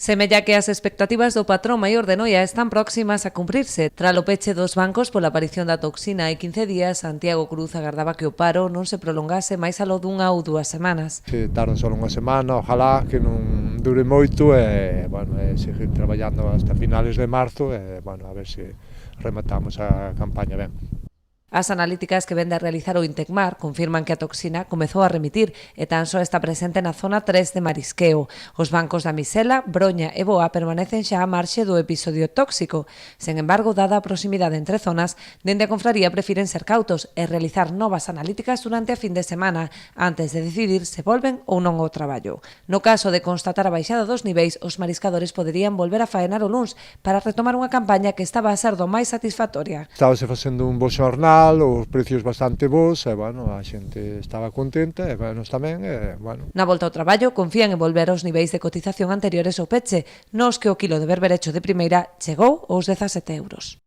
Semella que as expectativas do patrón maior de Noia están próximas a cumprirse. Tras o peche dos bancos pola aparición da toxina hai 15 días, Santiago Cruz agardaba que o paro non se prolongase máis aló dunha ou 2 semanas. Se tarda só unha semana, ojalá que non dure moito e, seguir traballando hasta finales de marzo e, a ver se rematamos a campaña ben. As analíticas que vende a realizar o Intecmar confirman que a toxina comezou a remitir e tan só está presente na zona 3 de Marisqueo. Os bancos da Misela, Broña e Boa permanecen xa a marxe do episodio tóxico. Sen embargo, dada a proximidade entre zonas, dende a confraría prefiren ser cautos e realizar novas analíticas durante a fin de semana antes de decidir se volven ou non ao traballo. No caso de constatar a baixada dos niveis, os mariscadores poderían volver a faenar o luns para retomar unha campaña que estaba a ser do máis satisfactoria. Estábase facendo un bo xornal, os precios bastante bons, e, a xente estaba contenta, e, nos tamén, e, Na volta ao traballo, confían en volver aos niveis de cotización anteriores ao peche, nos que o quilo de berberecho de primeira chegou aos 17 euros.